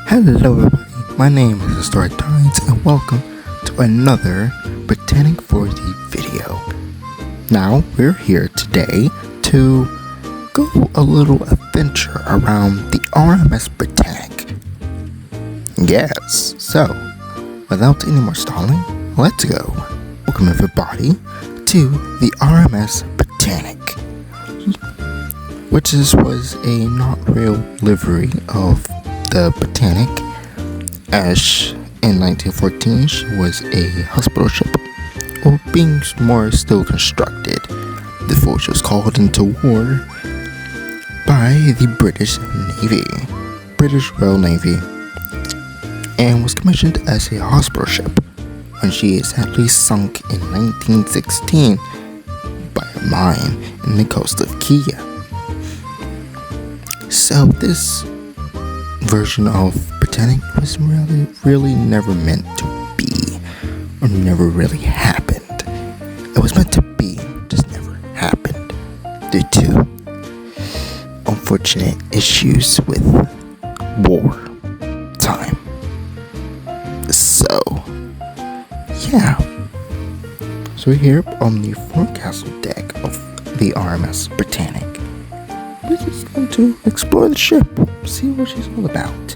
Hello everybody, my name is Historic Tides and welcome to another Britannic 4D video. Now we're here today to go a little adventure around the R.M.S. Britannic. Yes, so without any more stalling, let's go. Welcome everybody to the R.M.S. Britannic, which was a not real livery of the Britannic, as in 1914 she was a hospital ship, or being more still constructed before she was called into war by the British Royal Navy, and was commissioned as a hospital ship when she is sadly sunk in 1916 by a mine in the coast of Kiev. So this version of Britannic was really never meant to be, or never really happened. It was meant to be, just never happened due to unfortunate issues with war time. So yeah, so we're here on the forecastle deck of the R.M.S. Britannic. We're just going to explore the ship, see what she's all about.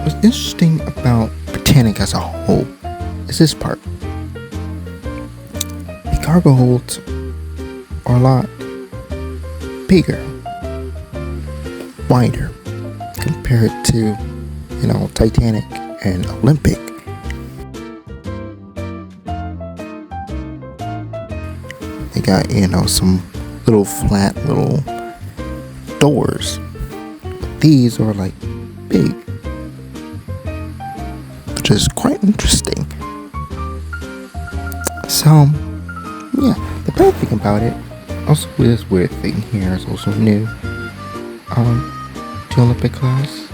What's interesting about Britannic as a whole is this part. The cargo holds are a lot bigger, wider, compared to, Titanic and Olympic. They got, some little flat doors. These are like big, which is quite interesting. So yeah, the bad thing about it, also this weird thing here is also new. The Olympic class,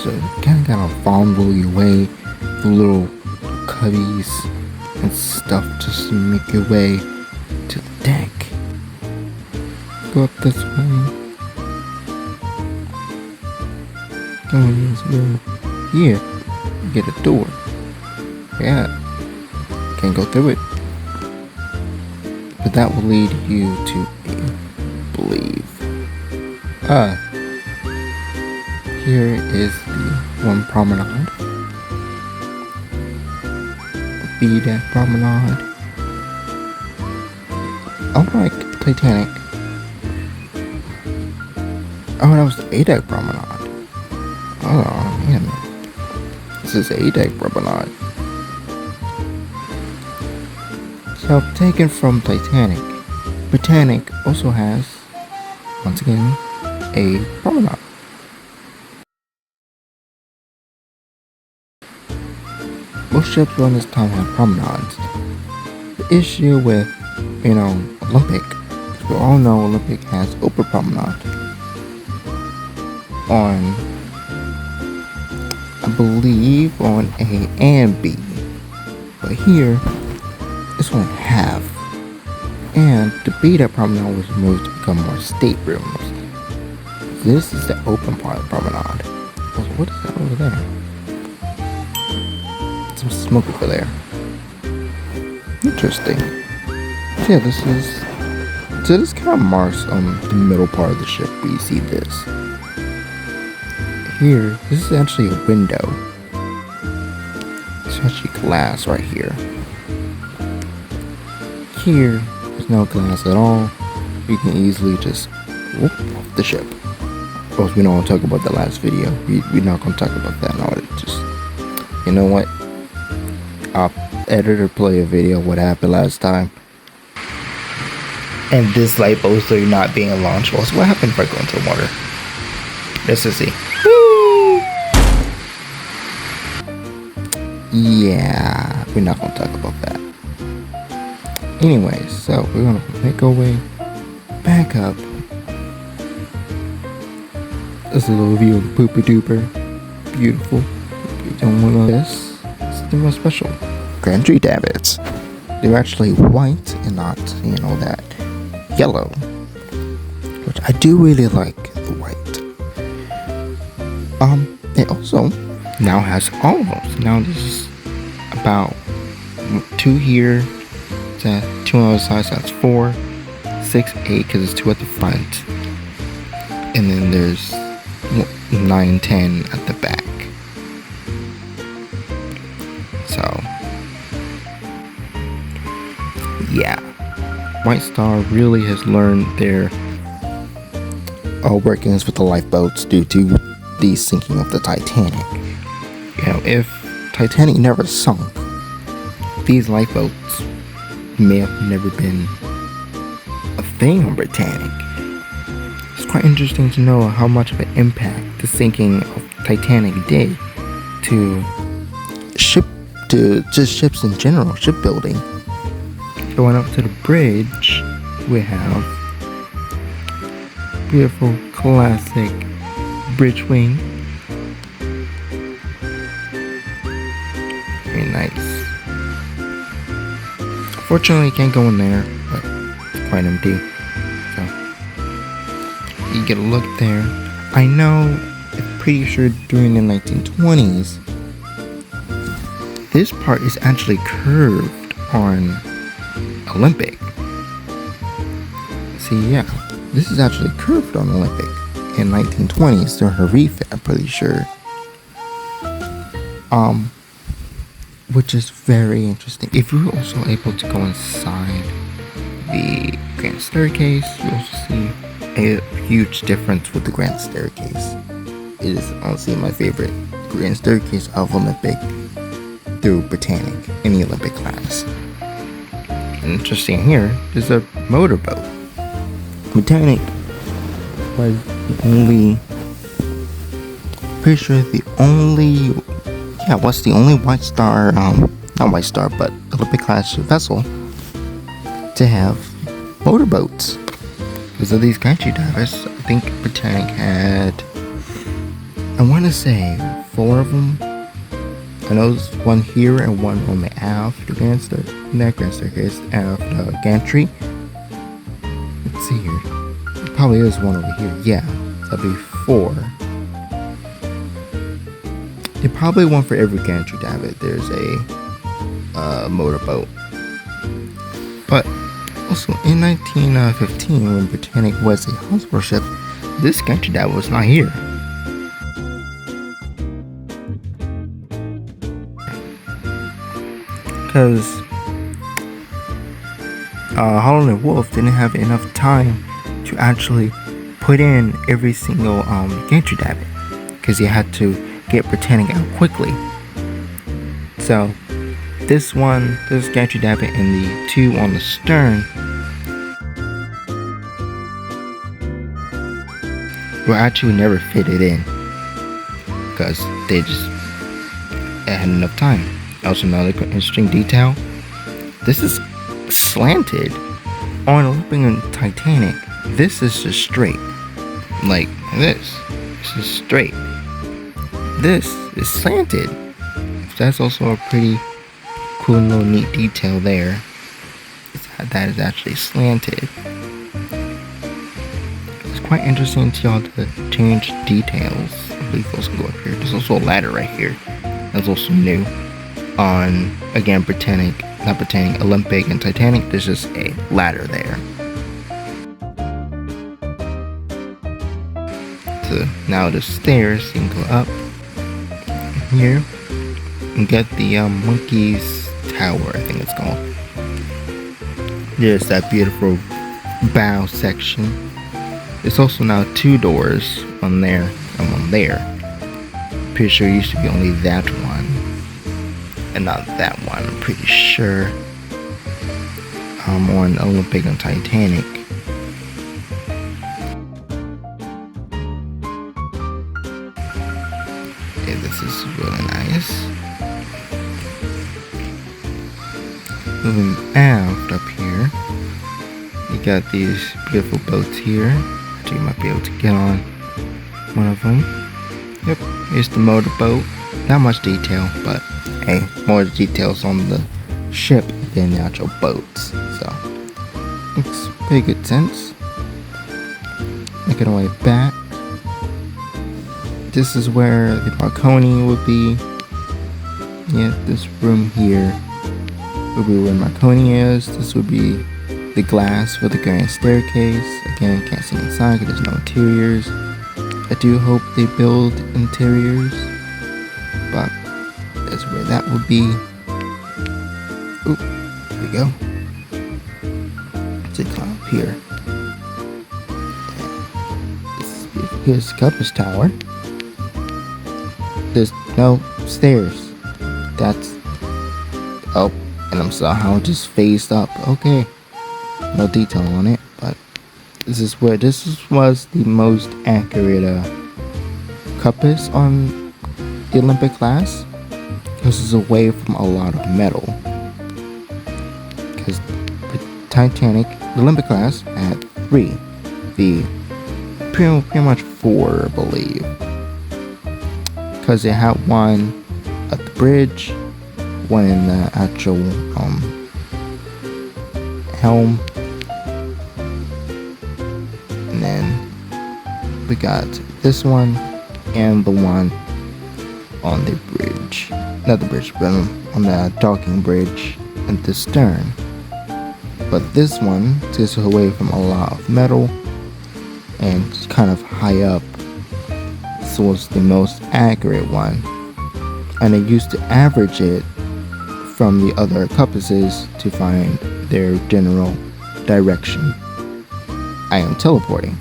so you kind of gotta fondle your way through little cubbies and stuff just to make your way to the deck. Go up this way. Go this way. Here, you get a door. Yeah, can't go through it, but that will lead you to, here is the one promenade, the B-deck promenade. Unlike Titanic. Oh, that was the A-deck promenade. Oh, man. This is A-deck promenade. So, taken from Titanic, Britannic also has, once again, a promenade. Most ships around this time have promenades. The issue with, Olympic, we all know Olympic has open promenade on, I believe, on A and B, but here it's only half, and the B that promenade was removed to become more staterooms. This is the open part of the promenade. What is that over there? Some smoke over there. Interesting. Yeah, this kind of marks the middle part of the ship where you see this. Here, this is actually a window. It's actually glass right here. Here, there's no glass at all. You can easily just whoop off the ship. Of course, we don't want to talk about the last video. We're not going to talk about that now. Just, you know what? I'll edit or play a video of what happened last time. And this light post are not being launched. Well, so what happened if I go into the water? Let's just see. Yeah, we're not gonna talk about that. Anyways, so we're gonna make our way back up. This is a little view of the pooper duper. Beautiful. You don't want this. It's the most special. Grand Tree Davits. They're actually white and not, that yellow. Which I do really like the white. It also now has all of them. So now this is about 2 here, two on the other side, so that's 4, 6, 8, because it's 2 at the front, and then there's 9, 10 at the back. So yeah, White Star really has learned their workings with the lifeboats due to the sinking of the Titanic. You know, if Titanic never sunk, these lifeboats may have never been a thing on Britannic. It's quite interesting to know how much of an impact the sinking of Titanic did to just ships in general, shipbuilding. Going up to the bridge, we have beautiful classic bridge wing. Very nice. Fortunately, you can't go in there, but it's quite empty. So you get a look there. I know, I'm pretty sure during the 1920s, this part is actually curved on Olympic. See, yeah, this is actually curved on Olympic in 1920s during her refit, I'm pretty sure. Which is very interesting. If you're also able to go inside the Grand Staircase, you also see a huge difference with the Grand Staircase. It is honestly my favorite Grand Staircase of Olympic through Britannic in the Olympic class. Interesting here, there's a motorboat. Britannic was the only, pretty sure the only White Star, not White Star, but Olympic class vessel to have motorboats. Because of these country divers, I think Britannic had, I want to say 4 of them. I know there's one here and one on the aft, the Grand Staircase, aft gantry. Let's see here. There probably is one over here. Yeah, that'd be 4. There's probably one for every gantry diver. There's a motorboat. But also in 1915, when Britannic was a hospital ship, this gantry diver was not here. Because Holland and Wolff didn't have enough time to actually put in every single gantry diver, because you had to get Britannic out quickly. So this gantry diver and the 2 on the stern were actually never fitted in because they had enough time. Also, another interesting detail, this is slanted. On Olympic and Titanic, this is just straight. Like this is straight. This is slanted. That's also a pretty cool little neat detail there. That is actually slanted. It's quite interesting to y'all to change details. I believe those can go up here. There's also a ladder right here. That's also new. On, again, Olympic and Titanic, there's just a ladder there. So now the stairs, you can go up here and get the Monkey's Tower, I think it's called. There's that beautiful bow section. There's also now 2 doors, one there and one there. Pretty sure it used to be only that one and not that one, I'm pretty sure. On Olympic and Titanic. Okay, this is really nice. Moving aft up here, you got these beautiful boats here. So you might be able to get on one of them. Yep, here's the motorboat. Not much detail, but hey, more details on the ship than the actual boats. So, makes pretty good sense. Making our way back. this is where the balcony would be. Yeah, this room here would be where Marconi is. This would be the glass for the grand staircase. Again, can't see inside because there's no interiors. I do hope they build interiors, but that's where that would be. Oop, here we go. Let's climb up here. Here's Compass Tower. There's no stairs. That's... oh, and I'm somehow just phased up. Okay. No detail on it, but this was the most accurate compass on the Olympic class, because it's away from a lot of metal. Because the Titanic, the Olympic class, had 3. The pretty much 4, I believe. Because they had one at the bridge, one in the actual helm, and then we got this one and the one on the bridge, not the bridge, but on the docking bridge at the stern. But this one takes away from a lot of metal and it's kind of high up, so it's the most accurate one. And I used to average it from the other compasses to find their general direction. I am teleporting.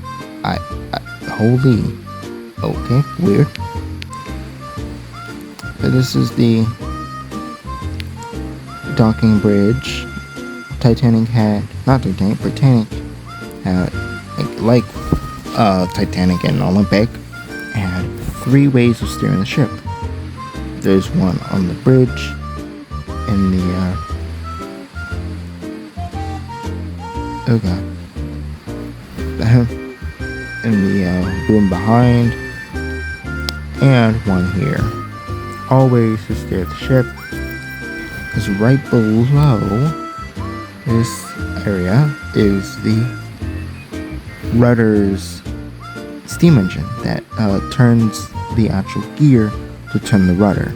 Holy, okay, weird. But this is the docking bridge. Britannic had like Titanic and Olympic, had 3 ways of steering the ship. There's one on the bridge, in the in the room behind, and one here. Always to steer the ship, because right below this area is the rudder's steam engine that turns the actual gear to turn the rudder.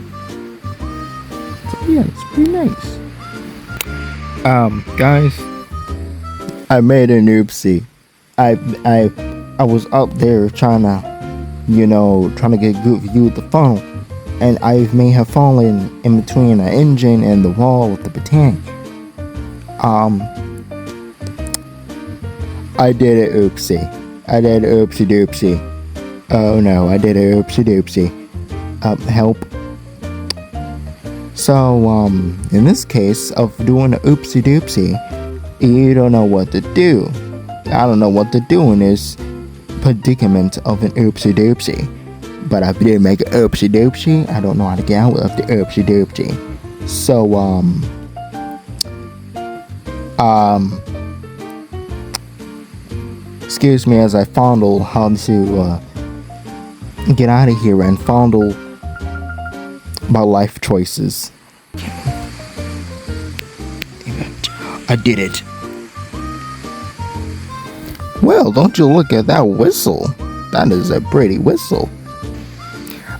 So yeah, it's pretty nice. Guys, I made an oopsie. I was up there trying to get a good view of the funnel, and I may have fallen in between the engine and the wall of the Britannic. I did an oopsie. I did an oopsie doopsie. Oh no, I did an oopsie doopsie. Help. So, in this case of doing an oopsie doopsie, you don't know what to do. I don't know what to do in this predicament of an oopsie doopsie. But I did make an oopsie doopsie. I don't know how to get out of the oopsie doopsie. So, excuse me as I fondle how to get out of here and fondle my life choices. I did it. Well, don't you look at that whistle. That is a pretty whistle.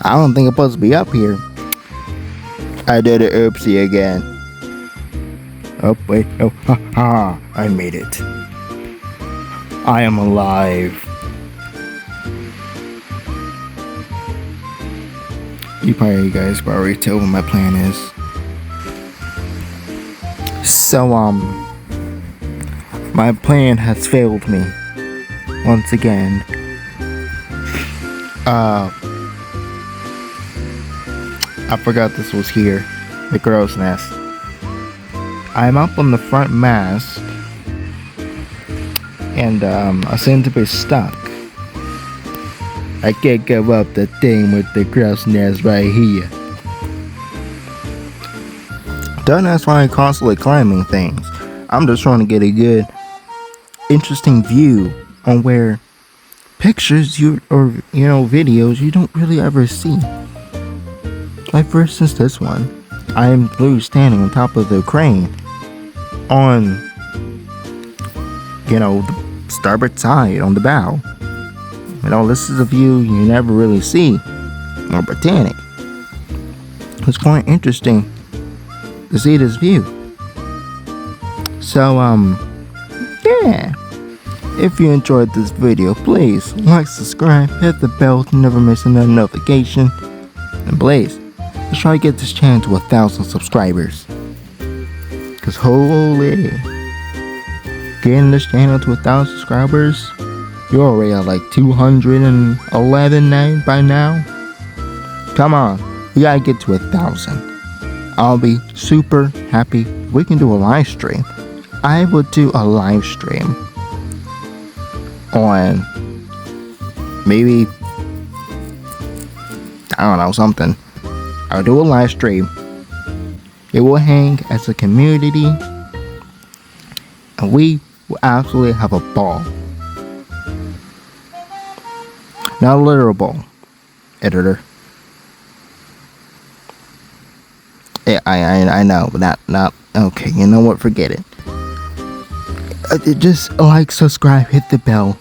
I don't think I'm supposed to be up here. I did it oopsie again. Oh wait, oh, ha ha, I made it. I am alive. You guys probably tell what my plan is. So, my plan has failed me. Once again. I forgot this was here. The crow's nest. I'm up on the front mast. And, I seem to be stuck. I can't go up the thing with the crow's nest right here. Don't ask why I'm constantly climbing things. I'm just trying to get a good, interesting view on where pictures videos you don't really ever see. Like for instance this one. I am literally standing on top of the crane on, the starboard side on the bow. This is a view you never really see or Britannic. It's quite interesting to see this view. So, yeah. If you enjoyed this video, please like, subscribe, hit the bell to never miss another notification. And please, let's try to get this channel to 1,000 subscribers. Cause holy, getting this channel to 1,000 subscribers, you're already at like 211 now by now. Come on, we gotta get to 1,000. I'll be super happy if we can do a live stream. I would do a live stream on maybe, I don't know, something. I'll do a live stream. It will hang as a community, and we will absolutely have a ball. Not a literal ball, editor. Yeah, I know, but not okay. You know what? Forget it. Just like, subscribe, hit the bell.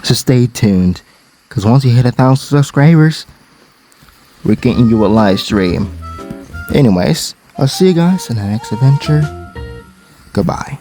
So stay tuned, cause once you hit 1,000 subscribers, we're getting you a live stream. Anyways, I'll see you guys in the next adventure. Goodbye.